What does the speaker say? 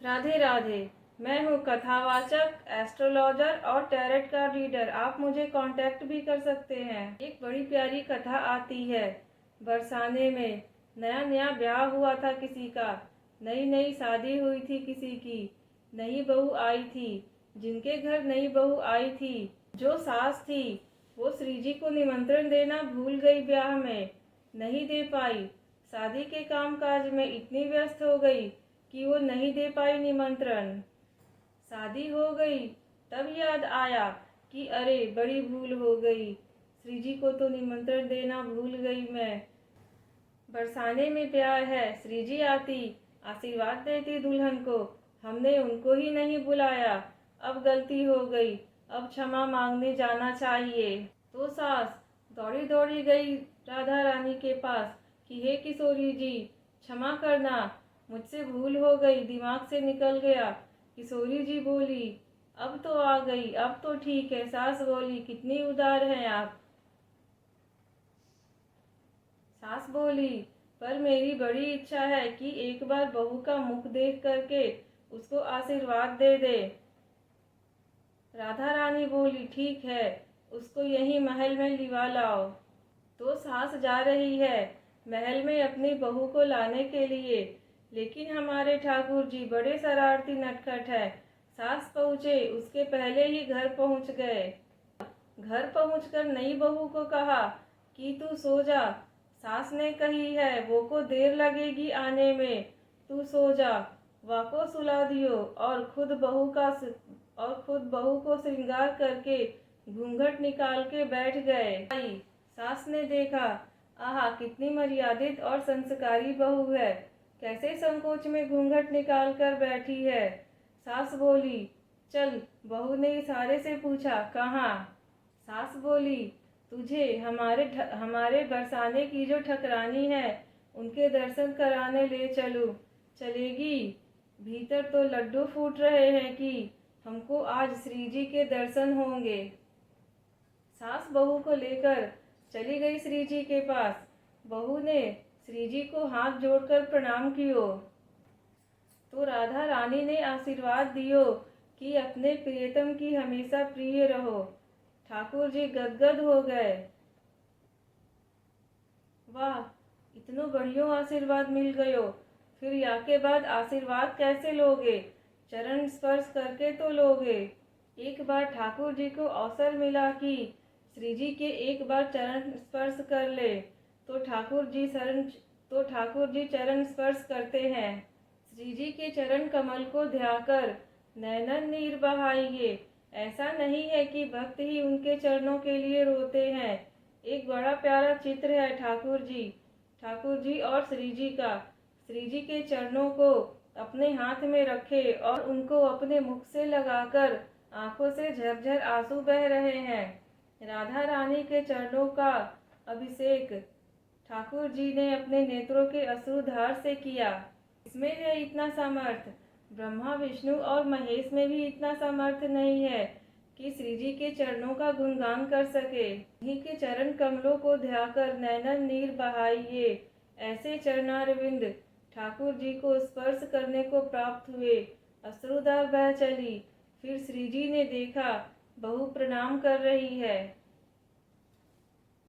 राधे राधे। मैं हूँ कथावाचक, एस्ट्रोलॉजर और टैरेट कार्ड रीडर। आप मुझे कांटेक्ट भी कर सकते हैं। एक बड़ी प्यारी कथा आती है। बरसाने में नया नया ब्याह हुआ था किसी का, नई नई शादी हुई थी किसी की, नई बहू आई थी। जिनके घर नई बहू आई थी, जो सास थी, वो श्री जी को निमंत्रण देना भूल गई। ब्याह में नहीं दे पाई। शादी के कामकाज में इतनी व्यस्त हो गई कि वो नहीं दे पाई निमंत्रण। शादी हो गई, तब याद आया कि अरे बड़ी भूल हो गई, श्री जी को तो निमंत्रण देना भूल गई मैं। बरसाने में ब्याह है, श्री जी आती, आशीर्वाद देती दुल्हन को, हमने उनको ही नहीं बुलाया। अब गलती हो गई, अब क्षमा मांगने जाना चाहिए। तो सास दौड़ी दौड़ी गई राधा रानी के पास कि हे किशोरी जी, क्षमा करना, मुझसे भूल हो गई, दिमाग से निकल गया। किशोरी जी बोली, अब तो आ गई, अब तो ठीक है। सास बोली, कितनी उदार हैं आप। सास बोली, पर मेरी बड़ी इच्छा है कि एक बार बहू का मुख देख करके उसको आशीर्वाद दे दे। राधा रानी बोली, ठीक है, उसको यहीं महल में लिवा लाओ। तो सास जा रही है महल में अपनी बहू को लाने के लिए, लेकिन हमारे ठाकुर जी बड़े शरारती नटखट है। सास पहुँचे उसके पहले ही घर पहुँच गए। घर पहुँचकर नई बहू को कहा कि तू सो जा, सास ने कही है वो को देर लगेगी आने में, तू सो जा। वाको सुला दियो और खुद बहू को श्रृंगार करके घूंघट निकाल के बैठ गए। सास ने देखा, आहा कितनी मर्यादित और संस्कारी बहू है, कैसे संकोच में घूंघट निकाल कर बैठी है। सास बोली, चल। बहू ने इशारे से पूछा, कहाँ। सास बोली, तुझे हमारे बरसाने की जो ठकरानी है उनके दर्शन कराने ले चलूं, चलेगी। भीतर तो लड्डू फूट रहे हैं कि हमको आज श्री जी के दर्शन होंगे। सास बहू को लेकर चली गई श्री जी के पास। बहू ने श्री जी को हाथ जोड़कर प्रणाम कियो। तो राधा रानी ने आशीर्वाद दियो कि अपने प्रियतम की हमेशा प्रिय रहो। ठाकुर जी गदगद हो गए। वाह, इतनो बढ़ियो आशीर्वाद मिल गयो। फिर या के बाद आशीर्वाद कैसे लोगे, चरण स्पर्श करके तो लोगे। एक बार ठाकुर जी को अवसर मिला कि श्री जी के एक बार चरण स्पर्श कर ले, तो ठाकुर जी चरण स्पर्श करते हैं। श्री जी के चरण कमल को ध्याकर नैनन नीर बहाइए। ऐसा नहीं है कि भक्त ही उनके चरणों के लिए रोते हैं। एक बड़ा प्यारा चित्र है ठाकुर जी और श्री जी का। श्री जी के चरणों को अपने हाथ में रखे और उनको अपने मुख से लगाकर आंखों से झरझर आंसू बह रहे हैं। राधा रानी के चरणों का अभिषेक ठाकुर जी ने अपने नेत्रों के अश्रुधार से किया। इसमें है इतना सामर्थ्य, ब्रह्मा विष्णु और महेश में भी इतना सामर्थ्य नहीं है कि श्री जी के चरणों का गुणगान कर सके। इन्हीं के चरण कमलों को ध्याकर नैनन नीर बहाइए। ऐसे चरणारविंद ठाकुर जी को स्पर्श करने को प्राप्त हुए। अश्रुधार बह चली। फिर श्री जी ने देखा बहू प्रणाम कर रही है।